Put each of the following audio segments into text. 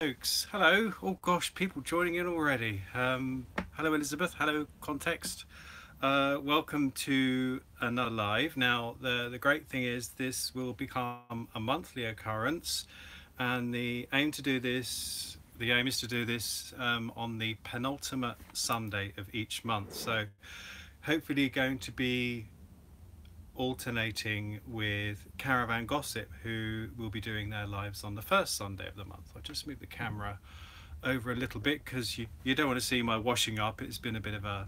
folks. Hello. Oh gosh, people joining in already. Hello Elizabeth. Hello Context. Welcome to another live. Now the great thing is this will become a monthly occurrence, and the aim is to do this on the penultimate Sunday of each month. So hopefully going to be alternating with Caravan Gossip, who will be doing their lives on the first Sunday of the month. I'll just move the camera over a little bit because you don't want to see my washing up. It's been a bit of uh,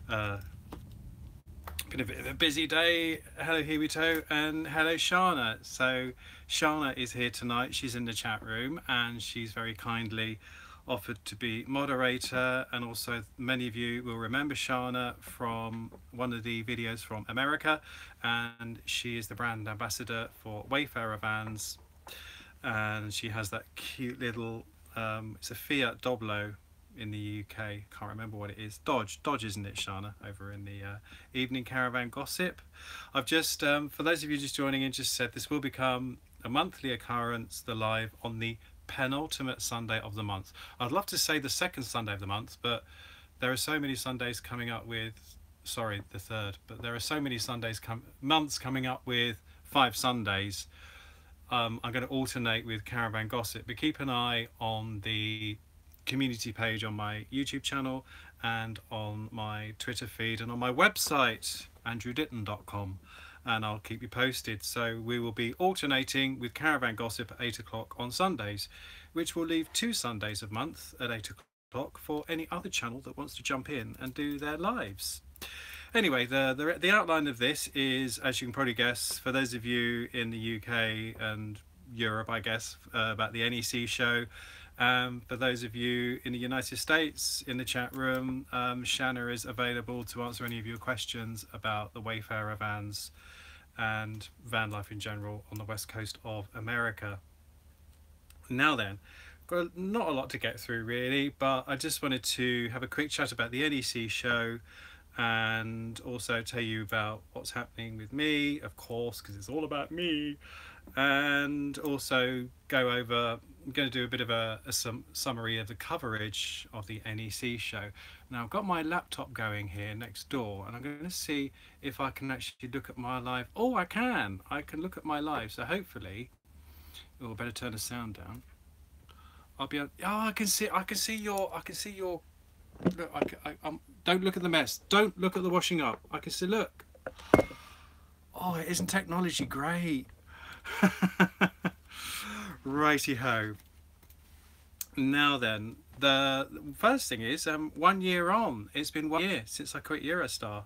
a busy day. Hello Hiwito and hello Shana. So Shana is here tonight. She's in the chat room and she's very kindly offered to be moderator, and also many of you will remember Shana from one of the videos from America, and she is the brand ambassador for Wayfarer vans, and she has that cute little it's a Fiat Doblo in the UK, can't remember what it is. Dodge, isn't it, Shana, over in the evening Caravan Gossip. I've just for those of you just joining in, just said this will become a monthly occurrence, the live on the penultimate Sunday of the month. I'd love to say the second Sunday of the month, but there are so many Sundays coming up with, sorry, the third, but there are so many months coming up with 5 Sundays. I'm going to alternate with Caravan Gossip, but keep an eye on the community page on my YouTube channel and on my Twitter feed and on my website andrewditton.com, and I'll keep you posted. So we will be alternating with Caravan Gossip at 8 o'clock on Sundays, which will leave 2 Sundays a month at 8 o'clock for any other channel that wants to jump in and do their lives. Anyway, the outline of this is, as you can probably guess, for those of you in the UK and Europe, I guess, about the NEC show. For those of you in the United States in the chat room, Shanna is available to answer any of your questions about the Wayfarer vans and van life in general on the west coast of America. Now then, got not a lot to get through really, but I just wanted to have a quick chat about the NEC show and also tell you about what's happening with me, of course, because it's all about me, and also go over, I'm going to do a bit of a summary of the coverage of the NEC show. Now I've got my laptop going here next door, and I'm going to see if I can actually look at my live. Oh, I can look at my live, so hopefully, oh, I better turn the sound down. I'll be on, oh, I can see your look. Don't look at the mess, don't look at the washing up. I can see, look. Oh, isn't technology great? Righty ho. Now then, the first thing is 1 year on. It's been 1 year since I quit Eurostar,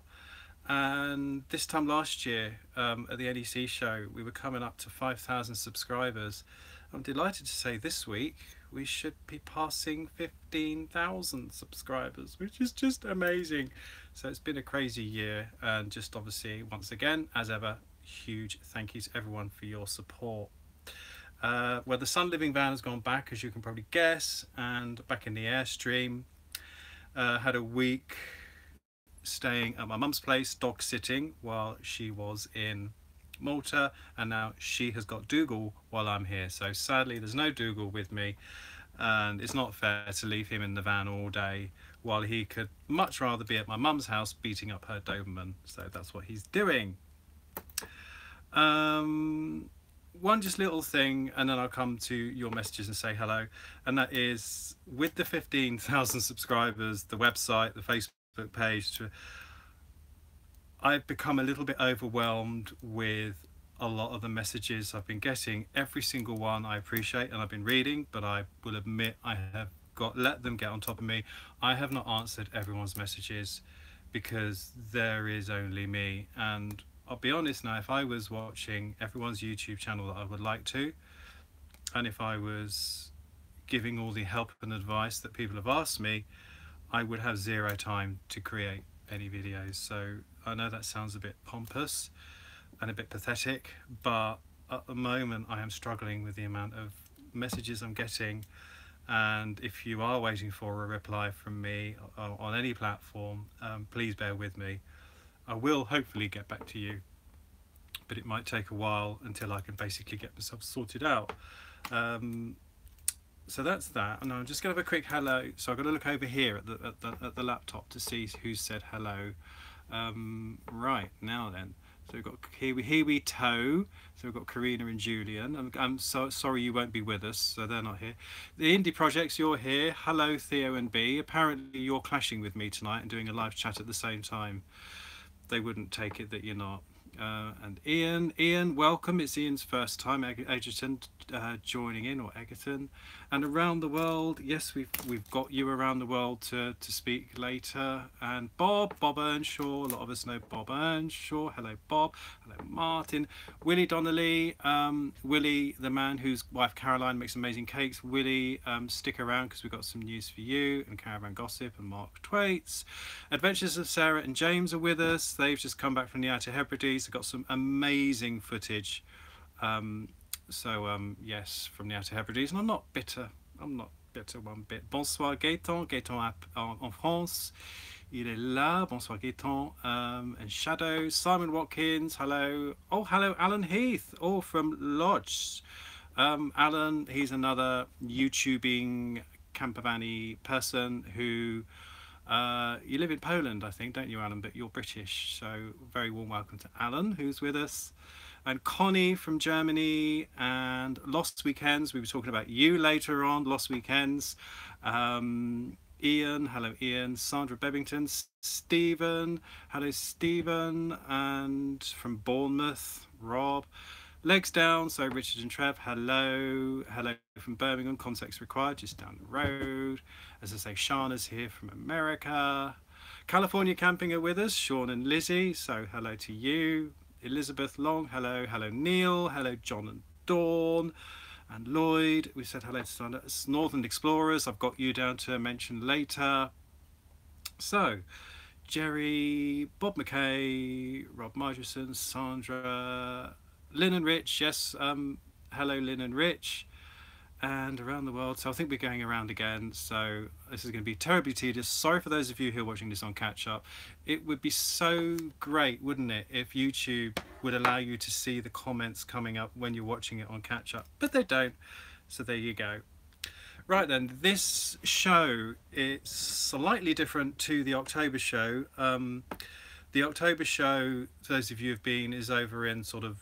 and this time last year at the NEC show we were coming up to 5,000 subscribers. I'm delighted to say this week we should be passing 15,000 subscribers, which is just amazing. So it's been a crazy year, and just obviously once again, as ever, huge thank you to everyone for your support. Well, the Sun Living van has gone back, as you can probably guess, and back in the Airstream. Had a week staying at my mum's place, dog sitting while she was in Malta, and now she has got Dougal while I'm here. So sadly there's no Dougal with me, and it's not fair to leave him in the van all day while he could much rather be at my mum's house beating up her Doberman. So that's what he's doing. One just little thing, and then I'll come to your messages and say hello, and that is, with the 15,000 subscribers, the website, the Facebook page, I've become a little bit overwhelmed with a lot of the messages I've been getting. Every single one I appreciate and I've been reading, but I will admit I have let them get on top of me. I have not answered everyone's messages because there is only me, and I'll be honest now, if I was watching everyone's YouTube channel that I would like to, and if I was giving all the help and advice that people have asked me, I would have zero time to create any videos. So I know that sounds a bit pompous and a bit pathetic, but at the moment I am struggling with the amount of messages I'm getting, and if you are waiting for a reply from me on any platform, please bear with me. I will hopefully get back to you, but it might take a while until I can basically get myself sorted out. So that's that, and I'm just going to have a quick hello. So I've got to look over here at the laptop to see who said hello. Right now then, so we've got here we toe. So we've got Karina and Julian. I'm so sorry you won't be with us, so they're not here. The indie projects, you're here. Hello Theo and B. Apparently you're clashing with me tonight and doing a live chat at the same time. They wouldn't take it that you're not. And Ian, welcome. It's Ian's first time, Egerton, joining in, or Egerton. And around the world, yes, we've got you around the world to speak later. And Bob Earnshaw, a lot of us know Bob Earnshaw. Hello Bob, hello Martin. Willie Donnelly, Willie, the man whose wife Caroline makes amazing cakes. Willie, stick around because we've got some news for you. And Caravan Gossip and Mark Twaits. Adventures of Sarah and James are with us. They've just come back from the Outer Hebrides. They've got some amazing footage. Yes, from the Outer Hebrides, and I'm not bitter one bit. Bonsoir Gaëtan en France, il est là. Bonsoir Gaëtan. And Shadow, Simon Watkins, hello. Oh, hello Alan Heath, all from Lodge. Alan, he's another YouTubing campervan-y person who you live in Poland, I think, don't you, Alan? But you're British, so very warm welcome to Alan, who's with us. And Connie from Germany, and Lost Weekends. We were talking about you later on, Lost Weekends. Ian, hello Ian. Sandra Bebbington, Stephen, hello Stephen. And from Bournemouth, Rob. Legs down, so Richard and Trev, hello. Hello from Birmingham, context required, just down the road. As I say, Shana's here from America. California Camping are with us, Sean and Lizzie, so hello to you. Elizabeth Long, hello. Hello Neil, hello John and Dawn. And Lloyd, we said hello to Northern Explorers, I've got you down to mention later. So, Jerry, Bob McKay, Rob Margerson, Sandra, Lynn and Rich, yes, hello Lynn and Rich, and around the world. So I think we're going around again, so this is going to be terribly tedious. Sorry for those of you who are watching this on catch up. It would be so great, wouldn't it, if YouTube would allow you to see the comments coming up when you're watching it on catch up, but they don't, so there you go. Right then, this show is slightly different to the October show. The October show, for those of you who've been, is over in sort of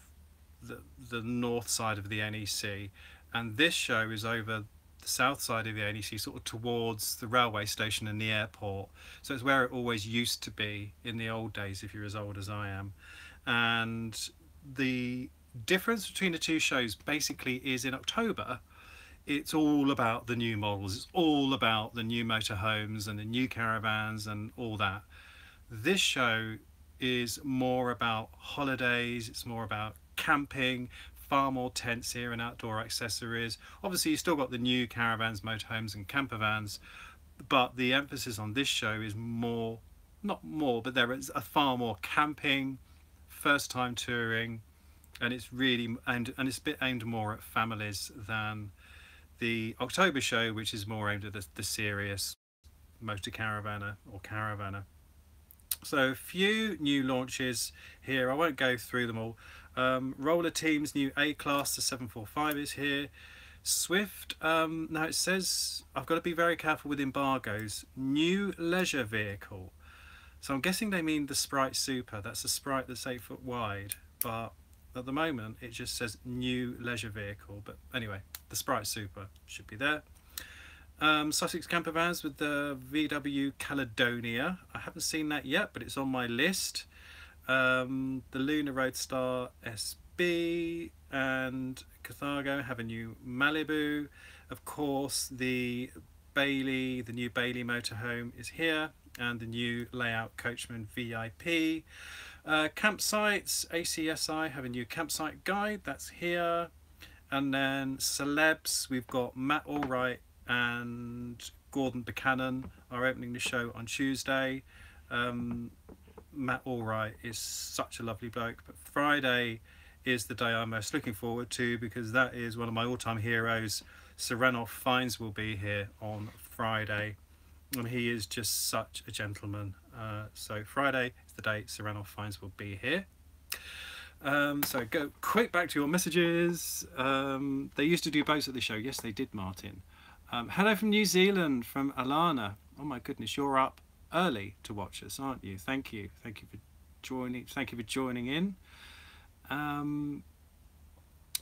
the north side of the NEC, and this show is over the south side of the NEC, sort of towards the railway station and the airport. So it's where it always used to be in the old days, if you're as old as I am. And the difference between the two shows basically is in October, it's all about the new models, it's all about the new motorhomes and the new caravans and all that. This show is more about holidays, it's more about camping, far more tents here and outdoor accessories. Obviously you still got the new caravans, motorhomes and camper vans, but the emphasis on this show is more, not more, but there is a far more camping, first time touring, and it's really, and it's a bit aimed more at families than the October show, which is more aimed at the serious motor caravaner or caravaner. So a few new launches here, I won't go through them all. Roller Team's new A-Class, the 745 is here. Swift, now it says, I've got to be very careful with embargoes, new leisure vehicle. So I'm guessing they mean the Sprite Super, that's a Sprite that's 8 foot wide, but at the moment it just says new leisure vehicle. But anyway, the Sprite Super should be there. Sussex camper vans with the VW Caledonia. I haven't seen that yet, but it's on my list. The Luna Roadstar SB and Carthago have a new Malibu. Of course, the new Bailey motorhome is here, and the new Layout Coachman VIP. Campsites, ACSI have a new campsite guide, that's here. And then celebs, we've got Matt Allwright and Gordon Buchanan are opening the show on Tuesday. Matt Allwright is such a lovely bloke, but Friday is the day I'm most looking forward to, because that is one of my all-time heroes. Sir Ranulph Fiennes will be here on Friday, and he is just such a gentleman. So Friday is the day Sir Ranulph Fiennes will be here. So go quick back to your messages. They used to do boats at the show. Yes, they did, Martin. Hello from New Zealand, from Alana. Oh my goodness, you're up early to watch us, aren't you? Thank you. Thank you for joining. Thank you for joining in. And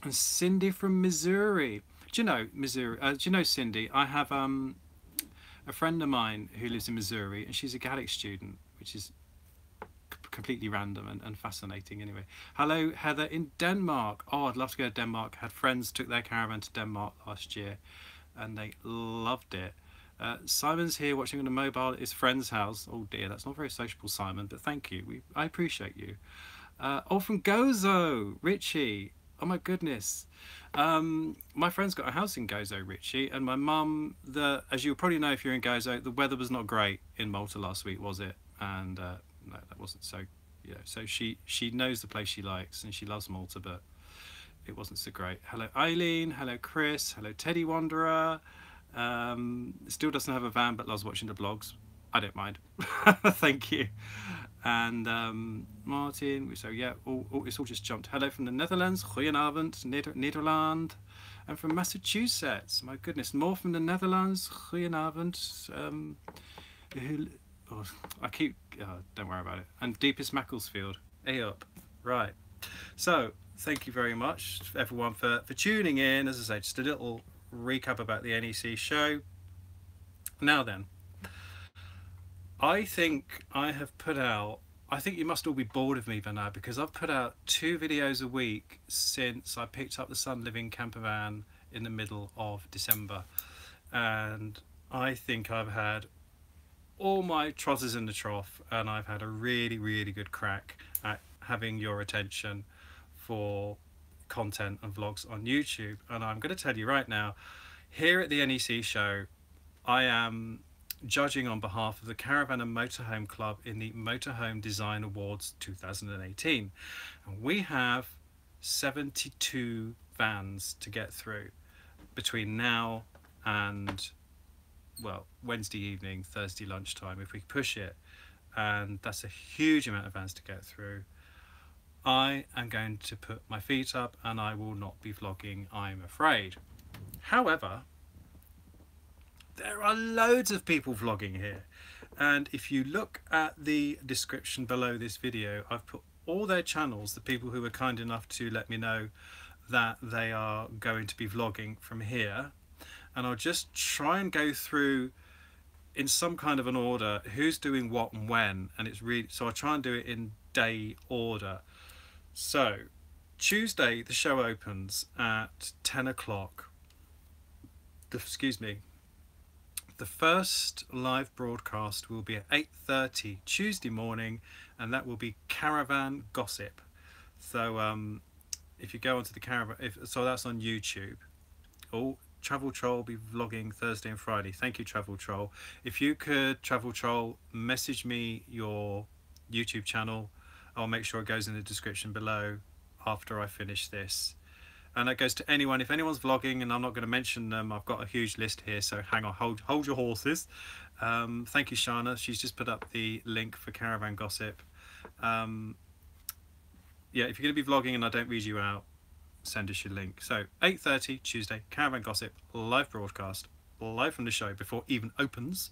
Cindy from Missouri. Do you know Missouri? Do you know Cindy? I have a friend of mine who lives in Missouri, and she's a Gaelic student, which is completely random and fascinating. Anyway, hello Heather in Denmark. Oh, I'd love to go to Denmark. Had friends took their caravan to Denmark last year, and they loved it. Simon's here watching on a mobile at his friend's house. Oh dear, that's not very sociable, Simon, but thank you. I appreciate you. Oh, from Gozo, Richie. Oh my goodness. My friend's got a house in Gozo, Richie, and my mum, as you probably know if you're in Gozo, the weather was not great in Malta last week, was it? And no, that wasn't. So so she knows the place she likes, and she loves Malta, but it wasn't so great. Hello Eileen, hello Chris, hello Teddy Wanderer. Still doesn't have a van but loves watching the blogs. I don't mind. Thank you. And Martin, so yeah, it's all just jumped. Hello from the Netherlands, goedenavond, Nederland. And from Massachusetts, my goodness, more from the Netherlands, goedenavond. Don't worry about it. And deepest Macclesfield, up. Right. So thank you very much everyone for tuning in. As I say, just a little recap about the NEC show. Now then, I think I have put out, I think you must all be bored of me by now, because I've put out 2 videos a week since I picked up the Sun Living camper van in the middle of December, and I think I've had all my trotters in the trough, and I've had a really good crack at having your attention for content and vlogs on YouTube. And I'm going to tell you right now, here at the NEC show, I am judging on behalf of the Caravan and Motorhome Club in the Motorhome Design Awards 2018, and we have 72 vans to get through between now and, well, Wednesday evening, Thursday lunchtime if we push it, and that's a huge amount of vans to get through. I am going to put my feet up and I will not be vlogging, I'm afraid. However, there are loads of people vlogging here, and if you look at the description below this video, I've put all their channels, the people who were kind enough to let me know that they are going to be vlogging from here, and I'll just try and go through in some kind of an order who's doing what and when, and it's really, so I'll try and do it in day order. So Tuesday the show opens at 10 o'clock. Excuse me. The first live broadcast will be at 8:30 Tuesday morning, and that will be Caravan Gossip. So if you go onto the Caravan, so that's on YouTube. Oh, Travel Troll will be vlogging Thursday and Friday. Thank you, Travel Troll. If you could, Travel Troll, message me your YouTube channel. I'll make sure it goes in the description below after I finish this. And that goes to anyone, if anyone's vlogging, and I'm not going to mention them, I've got a huge list here, so hang on, hold your horses. Thank you, Shana, she's just put up the link for Caravan Gossip. Yeah, if you're going to be vlogging and I don't read you out, send us your link. So 8:30 Tuesday, Caravan Gossip, live broadcast, live from the show before it even opens.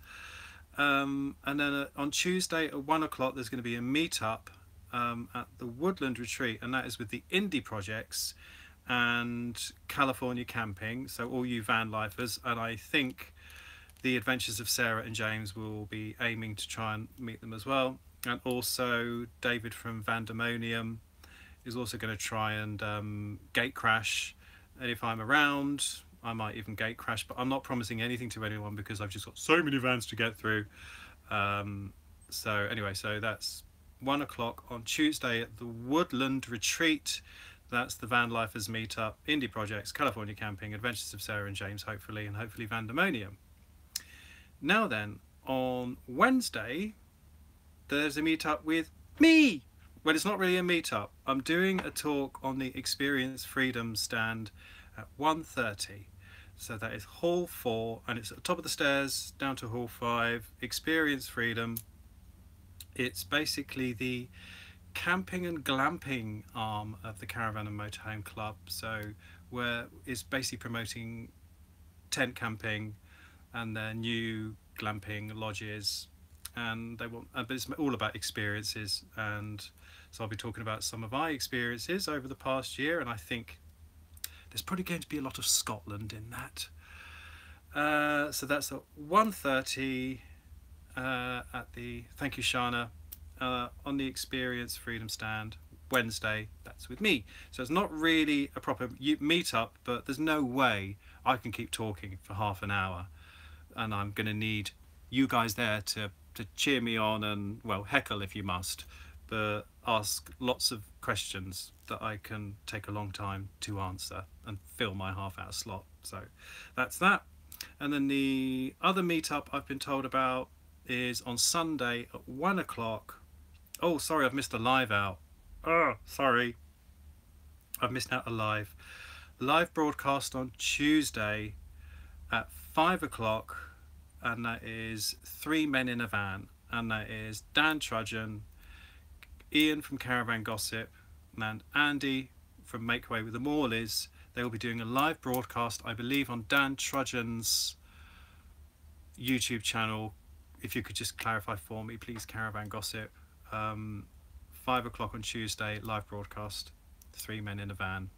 And then on Tuesday at 1 o'clock, there's going to be a meetup at the Woodland Retreat, and that is with the indie projects and California Camping, so all you van lifers. And I think the Adventures of Sarah and James will be aiming to try and meet them as well, and also David from Vandemonium is also going to try and gate crash, and if I'm around I might even gate crash, but I'm not promising anything to anyone because I've just got so many vans to get through. So anyway, so that's 1 o'clock on Tuesday at the Woodland Retreat. That's the Van Lifers meetup, indie projects, California Camping, Adventures of Sarah and James, hopefully, and hopefully Vandemonium. Now then, on Wednesday, there's a meetup with me. Well, it's not really a meetup. I'm doing a talk on the Experience Freedom stand at 1:30. So that is Hall 4, and it's at the top of the stairs down to Hall 5, Experience Freedom. It's basically the camping and glamping arm of the Caravan and Motorhome Club, so where it's basically promoting tent camping, and their new glamping lodges, and they want, but it's all about experiences. And so I'll be talking about some of my experiences over the past year, and I think there's probably going to be a lot of Scotland in that. So that's at 1:30 at the, thank you Shana, on the Experience Freedom Stand, Wednesday. That's with me. So it's not really a proper meet-up, but there's no way I can keep talking for half an hour, and I'm going to need you guys there to cheer me on and, well, heckle if you must, but ask lots of questions that I can take a long time to answer and fill my half-hour slot. So that's that. And then the other meetup I've been told about is on Sunday at 1 o'clock. Oh, sorry, I've missed a live out. Oh, sorry. I've missed out a live broadcast on Tuesday at 5 o'clock, and that is 3 Men in a Van, and that is Dan Trudgian, Iain from Caravan Gossip, and Andy from Make Way with the Morleys. They will be doing a live broadcast, I believe, on Dan Trudgian's YouTube channel. If you could just clarify for me, please, Caravan Gossip. 5 o'clock on Tuesday, live broadcast, 3 Men in a Van.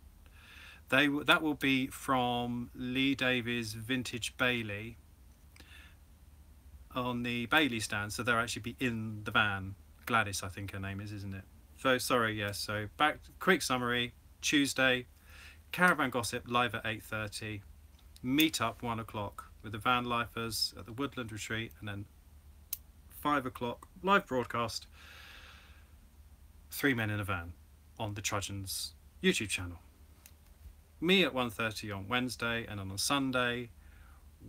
That will be from Lee Davey's Vintage Bailey on the Bailey stand, so they'll actually be in the van. Gladys, I think her name is, isn't it? So sorry, yes. So back, quick summary: Tuesday, Caravan Gossip live at 8:30, meet up 1 o'clock with the van lifers at the Woodland Retreat, and then 5 o'clock live broadcast, 3 Men in a Van on the Trudgians YouTube channel. Me at 1:30 on Wednesday, and on Sunday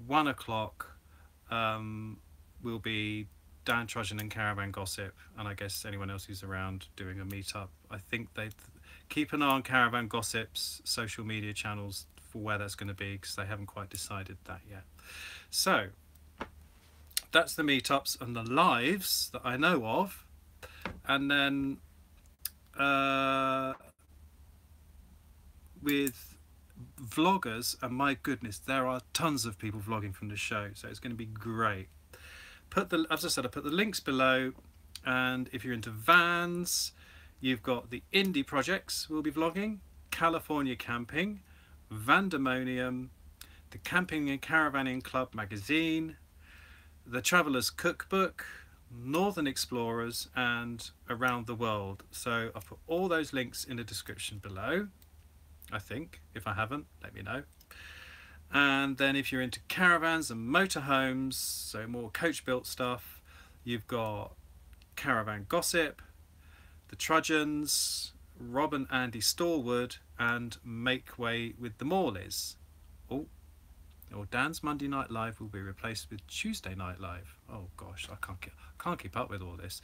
1 o'clock will be Dan Trudgian and Caravan Gossip, and I guess anyone else who's around doing a meetup. I think they keep an eye on Caravan Gossip's social media channels for where that's going to be, because they haven't quite decided that yet. So that's the meetups and the lives that I know of. And then with vloggers, and my goodness, there are tons of people vlogging from the show, so it's going to be great. As I said, I put the links below, and if you're into vans, you've got the indie projects we'll be vlogging, California Camping, Vandemonium, the Camping and Caravanning Club magazine, the Traveller's Cookbook, Northern Explorers, and Around the World. So I've put all those links in the description below, I think. If I haven't, let me know. And then if you're into caravans and motorhomes, so more coach built stuff, you've got Caravan Gossip, the Trudgians, Rob and Andy Stallwood, and Make Way with the Morleys. Oh, or Dan's Monday Night Live will be replaced with Tuesday Night Live. Oh gosh, I can't keep up with all this.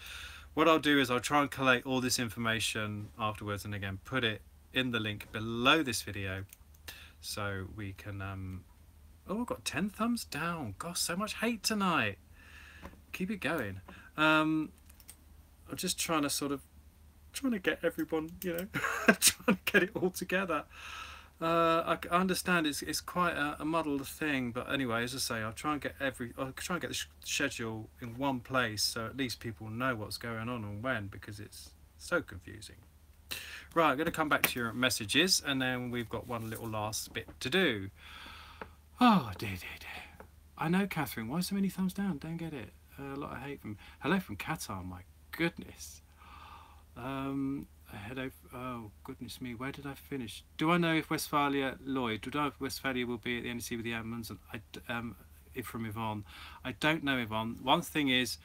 What I'll do is I'll try and collate all this information afterwards, and again put it in the link below this video, so we can oh, we've got 10 thumbs down. Gosh, so much hate tonight. Keep it going. I'm just trying to get everyone, you know, trying to get it all together. I understand it's quite a muddled thing, but anyway, as I say, I'll try and get the schedule in one place, so at least people know what's going on and when, because it's so confusing. Right, I'm going to come back to your messages, and then we've got one little last bit to do. Oh dear. I know, Catherine. Why so many thumbs down? Don't get it. A lot of hate from. Hello from Qatar. My goodness. Hello. Oh goodness me. Where did I finish? Do I know if Westphalia, Lloyd? Do I know if Westphalia will be at the NEC with the Admins? And if from Yvonne, I don't know, Yvonne. One thing is,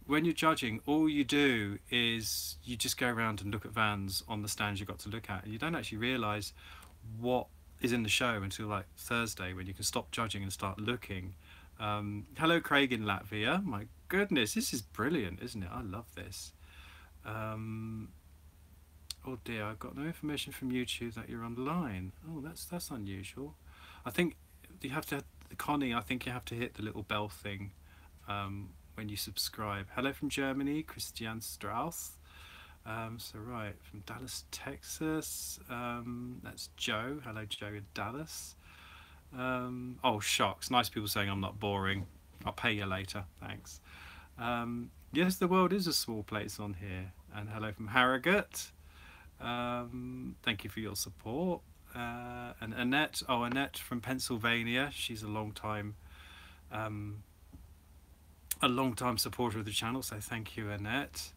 when you're judging, all you do is you just go around and look at vans on the stands you've got to look at, and you don't actually realise what is in the show until like Thursday, when you can stop judging and start looking. Hello Craig in Latvia. My goodness, this is brilliant, isn't it? I love this. Oh dear, I've got no information from YouTube that you're online. Oh, that's unusual. I think you have to, Connie, I think you have to hit the little bell thing when you subscribe. Hello from Germany, Christian Strauss. So right, from Dallas, Texas, that's Joe. Hello Joe in Dallas. Oh, shocks. Nice people saying I'm not boring. I'll pay you later. Thanks. Yes, the world is a small place on here. And hello from Harrogate. Thank you for your support. And Annette, Annette from Pennsylvania. She's a long time supporter of the channel, so thank you, Annette.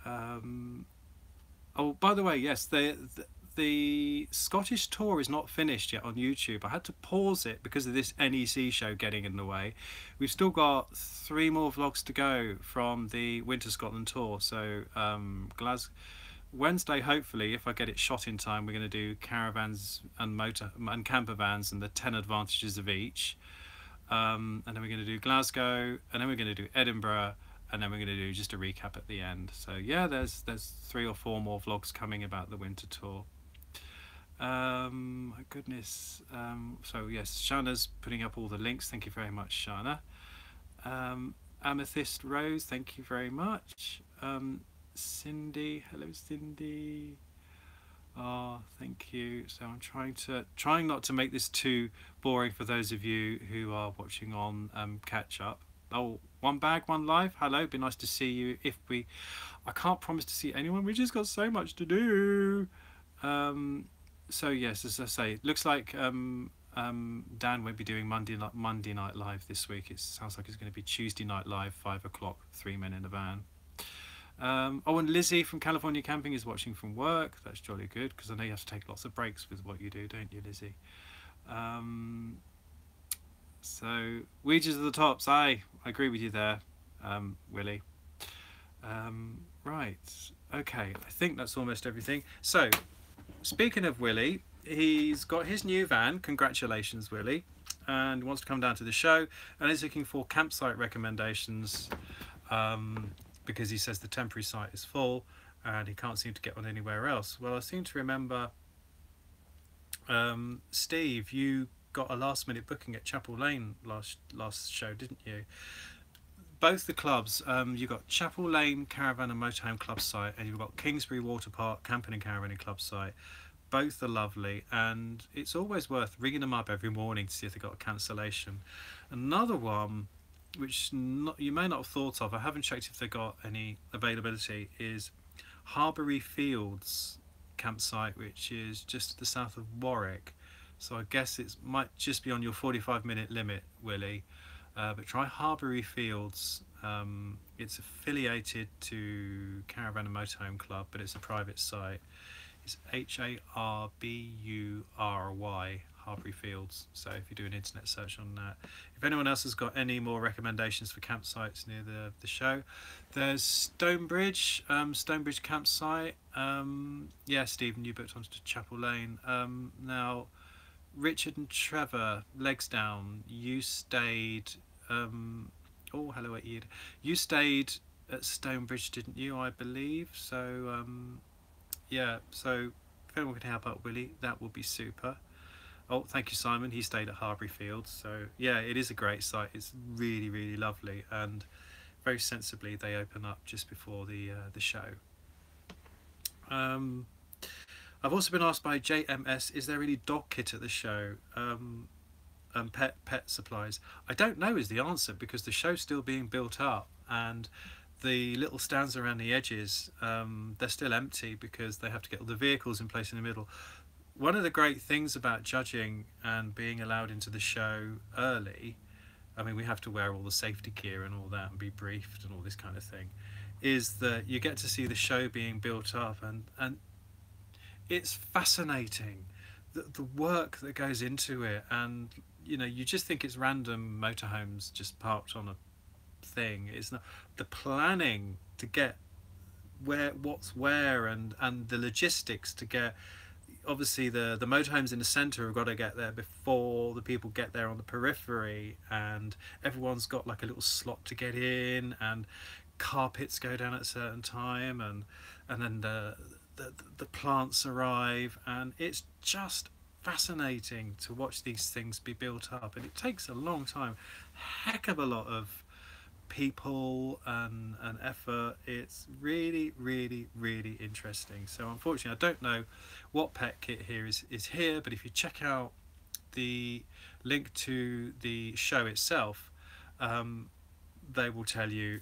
Oh, by the way, yes, the Scottish tour is not finished yet on YouTube. I had to pause it because of this NEC show getting in the way. We've still got 3 more vlogs to go from the Winter Scotland tour. So Wednesday, hopefully, if I get it shot in time, we're going to do caravans and camper vans and the 10 advantages of each. And then we're going to do Glasgow, and then we're going to do Edinburgh, and then we're going to do just a recap at the end. So yeah, there's 3 or 4 more vlogs coming about the winter tour. My goodness. So yes, Shana's putting up all the links. Thank you very much, Shana. Amethyst Rose, thank you very much. Cindy, hello Cindy. Oh, thank you. So I'm trying not to make this too boring for those of you who are watching on catch up. Oh, One Bag, One Life. Hello, it'd be nice to see you. I can't promise to see anyone. We just got so much to do. So yes, as I say, looks like Dan won't be doing Monday Night Live this week. It sounds like it's going to be Tuesday Night Live, 5 o'clock, 3 men in a van. And Lizzie from California Camping is watching from work. That's jolly good, because I know you have to take lots of breaks with what you do, don't you, Lizzie? So Ouija's at the tops. I agree with you there, Willie. Right, okay, I think that's almost everything. So speaking of Willie, he's got his new van. Congratulations, Willie. And wants to come down to the show, and is looking for campsite recommendations, because he says the temporary site is full and he can't seem to get one anywhere else. Well, I seem to remember, Steve, you got a last minute booking at Chapel Lane last show, didn't you? Both the clubs, you got Chapel Lane Caravan and Motorhome Club site, and you've got Kingsbury Water Park Camping and Caravanning Club site. Both are lovely, and it's always worth ringing them up every morning to see if they got a cancellation. Another one, which you may not have thought of, I haven't checked if they got any availability, is Harbury Fields campsite, which is just to the south of Warwick. So I guess it might just be on your 45-minute limit, Willie. But try Harbury Fields. It's affiliated to Caravan and Motorhome Club, but it's a private site. It's Harbury, Harbury Fields. So if you do an internet search on that. If anyone else has got any more recommendations for campsites near the show, there's Stonebridge, Stonebridge campsite. Yeah, Stephen, you booked onto Chapel Lane. Now, Richard and Trevor, legs down, you stayed, oh, hello, Ed. You stayed at Stonebridge, didn't you, I believe? So, yeah, so if anyone can help out Willie, that would be super. Oh, thank you, Simon. He stayed at Harbury Fields. So, yeah, it is a great site. It's really, really lovely. And very sensibly, they open up just before the show. I've also been asked by JMS, is there any dog kit at the show? Pet supplies. I don't know is the answer, because the show's still being built up, and the little stands around the edges, they're still empty because they have to get all the vehicles in place in the middle. One of the great things about judging and being allowed into the show early, I mean, we have to wear all the safety gear and all that and be briefed and all this kind of thing, is that you get to see the show being built up, and it's fascinating, the work that goes into it. And you know, you just think it's random motorhomes just parked on a thing. It's not. The planning to get what's where, and the logistics to get, obviously the motorhomes in the centre have got to get there before the people get there on the periphery, and everyone's got like a little slot to get in, and carpets go down at a certain time, and then the plants arrive, and it's just fascinating to watch these things be built up. And it takes a long time, heck of a lot of people and effort. It's really, really, really interesting. So unfortunately I don't know what pet kit here is here, but if you check out the link to the show itself, they will tell you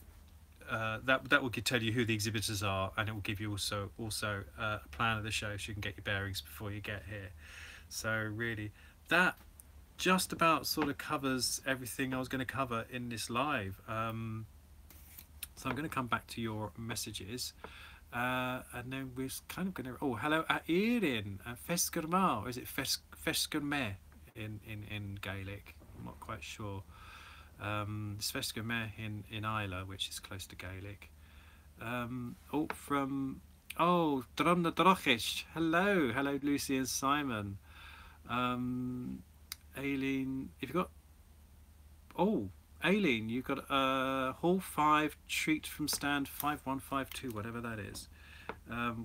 that will tell you who the exhibitors are, and it will give you also a plan of the show, so you can get your bearings before you get here. So really, that just about sort of covers everything I was going to cover in this live. So I'm going to come back to your messages, and then we're kind of going to... Oh, hello, Iain, Fesgurma, or is it Fesgurme in Gaelic? I'm not quite sure. It's Fesgurme in Islay, which is close to Gaelic. From Drumna Drochish. Hello, Lucy and Simon. Aileen, if you've got... Oh, Aileen, you've got a Hall 5 treat from stand 5152, whatever that is.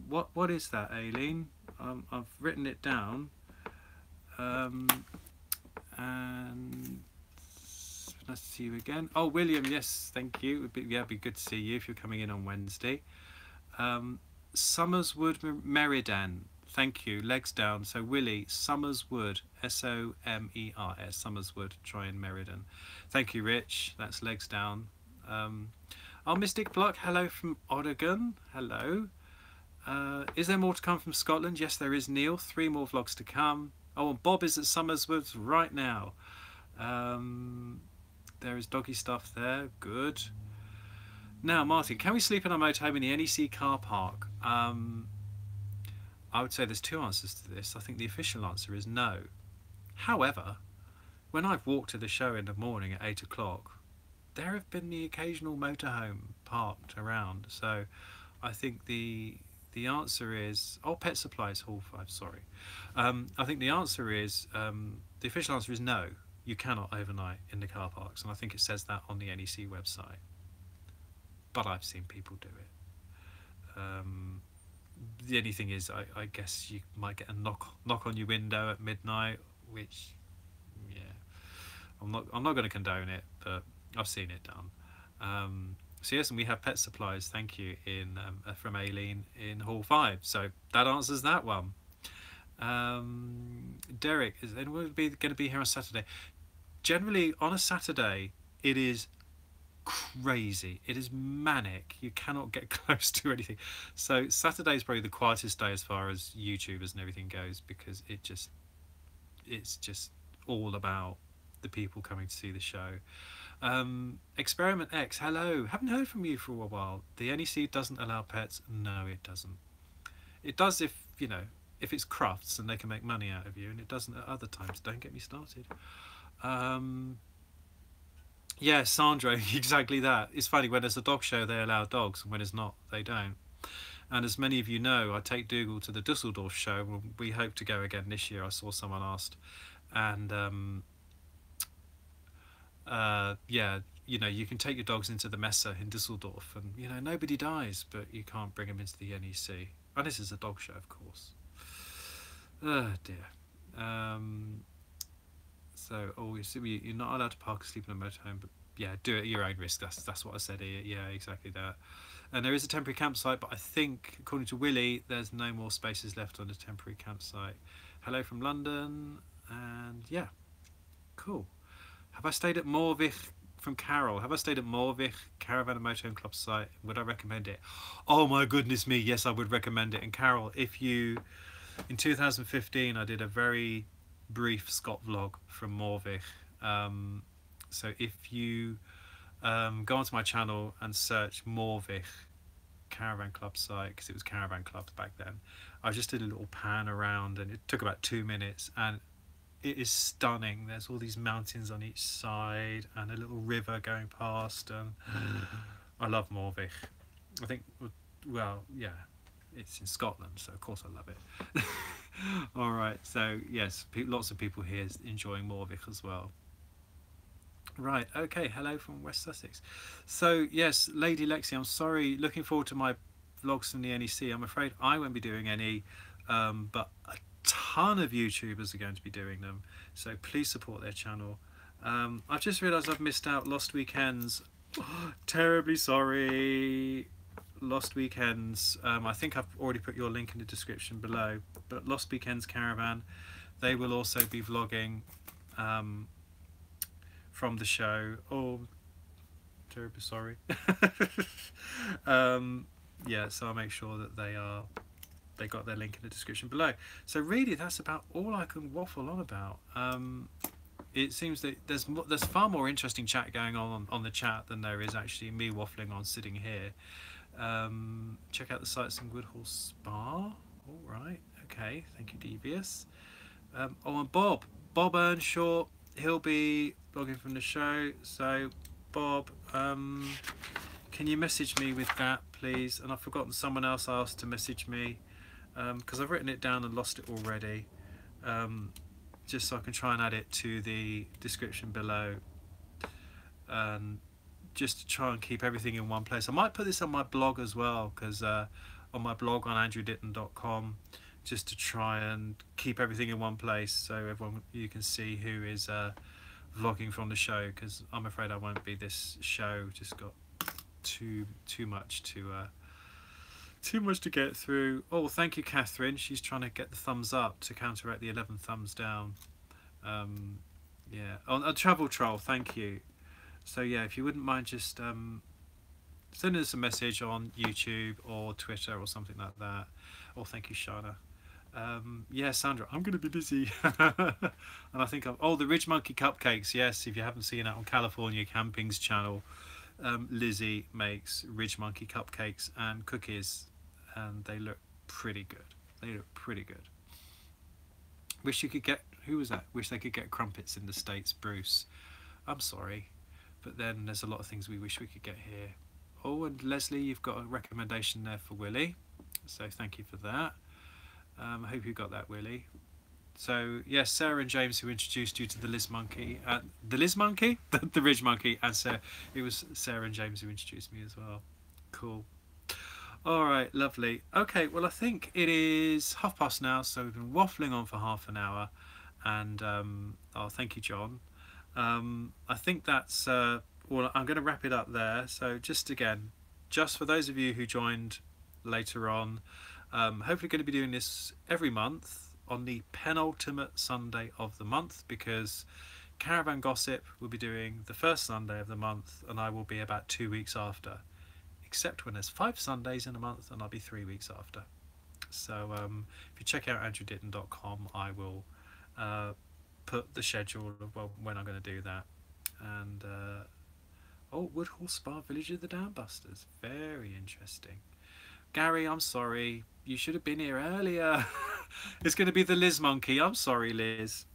What is that, Aileen? I've written it down. And nice to see you again. Oh, William, yes, thank you. It'd be good to see you if you're coming in on Wednesday. Summerswood Meridan, thank you. Legs down. So Willie, Summerswood, S-O-M-E-R-S, Summerswood, Trudgian and Meridan. Thank you, Rich. That's legs down. Mystic Block, hello from Oregon. Hello. Is there more to come from Scotland? Yes, there is, Neil. 3 more vlogs to come. Oh, and Bob is at Summerswood right now. There is doggy stuff there. Good. Now, Martin, can we sleep in our motorhome in the NEC car park? I would say there's 2 answers to this. I think the official answer is no. However, when I've walked to the show in the morning at 8 o'clock, there have been the occasional motorhome parked around. So I think the answer is... Oh, Pet Supplies Hall 5, sorry. I think the answer is... the official answer is no. You cannot overnight in the car parks, and I think it says that on the NEC website. But I've seen people do it. The only thing is, I guess you might get a knock on your window at midnight, which, yeah, I'm not going to condone it, but I've seen it done. So yes, and we have Pet Supplies, thank you, from Aileen in Hall 5. So that answers that one. Derek, is anyone going to be here on Saturday? Generally, on a Saturday, it is crazy. It is manic. You cannot get close to anything. So Saturday is probably the quietest day as far as YouTubers and everything goes, because it's just all about the people coming to see the show. Experiment X, hello. Haven't heard from you for a while. The NEC doesn't allow pets. No, it doesn't. It does if, you know, if it's crufts and they can make money out of you, and it doesn't at other times. Don't get me started. Yeah, Sandra, exactly that. It's funny, when there's a dog show they allow dogs, and when it's not they don't. And as many of you know, I take Dougal to the Dusseldorf show. We hope to go again this year. I saw someone asked. And yeah, you know, you can take your dogs into the Messe in Dusseldorf, and you know, nobody dies, but you can't bring them into the NEC. And this is a dog show, of course. Oh dear. So, you're not allowed to park or sleep in a motorhome, but yeah, do it at your own risk. That's what I said here. Yeah, exactly that. And there is a temporary campsite, but I think, according to Willie, there's no more spaces left on the temporary campsite. Hello from London, and yeah, cool. Have I stayed at Morevie? From Carol, have I stayed at Morevie Caravan and Motorhome Club site? Would I recommend it? Oh my goodness me, yes, I would recommend it. And Carol, if you, in 2015, I did a very brief Scott vlog from Morevie. So if you go onto my channel and search Morevie Caravan Club site, because it was Caravan Clubs back then, I just did a little pan around, and it took about 2 minutes, and it is stunning. There's all these mountains on each side and a little river going past, and I love Morevie. I think, well, yeah, it's in Scotland, so of course I love it. All right, so yes, lots of people here enjoying Morevie as well. Right, okay, hello from West Sussex. So yes, Lady Lexi, I'm sorry, looking forward to my vlogs from the NEC. I'm afraid I won't be doing any, but a ton of YouTubers are going to be doing them, so please support their channel. I've just realised I've missed out Lost Weekends. Terribly sorry. Lost Weekends, I think I've already put your link in the description below, but Lost Weekends Caravan, they will also be vlogging from the show. Oh, terribly sorry. Yeah, so I'll make sure that they got their link in the description below. So really, that's about all I can waffle on about. It seems that there's far more interesting chat going on the chat than there is actually me waffling on sitting here. Check out the sites in Woodhall Spa. All right, okay, thank you, Devious. Oh, and Bob Earnshaw, he'll be blogging from the show. So Bob, can you message me with that, please? And I've forgotten someone else asked to message me, because I've written it down and lost it already. Just so I can try and add it to the description below, just to try and keep everything in one place. I might put this on my blog as well, because on my blog on andrewditton.com, just to try and keep everything in one place, so everyone, you can see who is vlogging from the show, because I'm afraid I won't be this show. Just got too much to get through. Oh, thank you, Catherine. She's trying to get the thumbs up to counteract the 11 thumbs down. Yeah, on a travel troll, thank you. So yeah, if you wouldn't mind just sending us a message on YouTube or Twitter or something like that. Oh, thank you, Shana. Yeah, Sandra, I'm going to be busy. And I think the Ridge Monkey cupcakes. Yes, if you haven't seen that on California Camping's channel, Lizzie makes Ridge Monkey cupcakes and cookies, and they look pretty good. They look pretty good. Wish you could get, who was that? Wish they could get crumpets in the States, Bruce. I'm sorry, but then there's a lot of things we wish we could get here. Oh, and Leslie, you've got a recommendation there for Willie, so thank you for that. I hope you got that, Willie. So yes, Sarah and James, who introduced you to the Liz Monkey, the Liz Monkey, the Ridge Monkey, and Sarah. It was Sarah and James who introduced me as well. Cool. All right, lovely. Okay, well, I think it is 1:30 now, so we've been waffling on for half an hour, and oh, thank you, John. I think that's well, I'm going to wrap it up there. So just for those of you who joined later on, hopefully going to be doing this every month on the penultimate Sunday of the month, because Caravan Gossip will be doing the first Sunday of the month, and I will be about 2 weeks after, except when there's 5 Sundays in a month, and I'll be 3 weeks after. So if you check out andrewditton.com, I will put the schedule of when I'm going to do that. And oh, Woodhall Spa, Village of the Dambusters, very interesting. Gary, I'm sorry, you should have been here earlier. It's going to be the Liz Monkey. I'm sorry, Liz.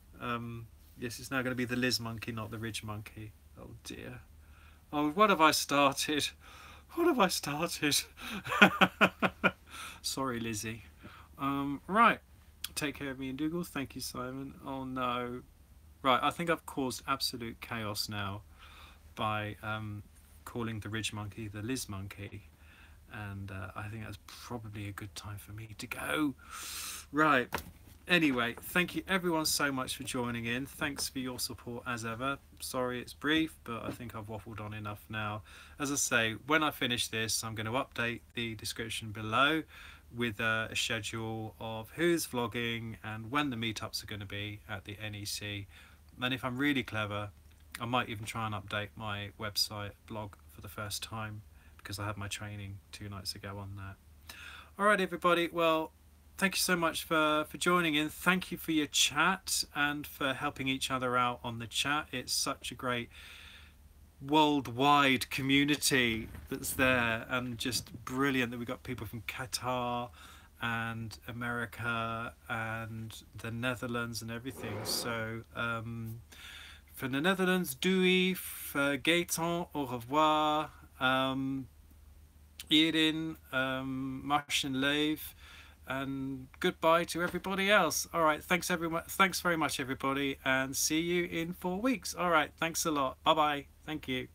Yes, it's now going to be the Liz Monkey, not the Ridge Monkey. Oh dear. Oh, what have I started? What have I started? Sorry, Lizzie. Right. Take care of me and Dougal. Thank you, Simon. Oh no. Right, I think I've caused absolute chaos now by calling the Ridge Monkey the Liz Monkey. And I think that's probably a good time for me to go. Right. Anyway, thank you everyone so much for joining in. Thanks for your support as ever. Sorry it's brief, but I think I've waffled on enough now. As I say, when I finish this, I'm going to update the description below with a schedule of who's vlogging and when the meetups are going to be at the NEC. And if I'm really clever, I might even try and update my website blog for the first time, because I had my training 2 nights ago on that. All right, everybody. Well, thank you so much for joining in. Thank you for your chat and for helping each other out on the chat. It's such a great worldwide community that's there, and just brilliant that we've got people from Qatar and America and the Netherlands and everything. So for the Netherlands, doei, for Gaëtan, au revoir. Iain, Martian Lave, and goodbye to everybody else. All right, thanks everyone. Thanks very much, everybody, and see you in 4 weeks. All right, thanks a lot. Bye bye. Thank you.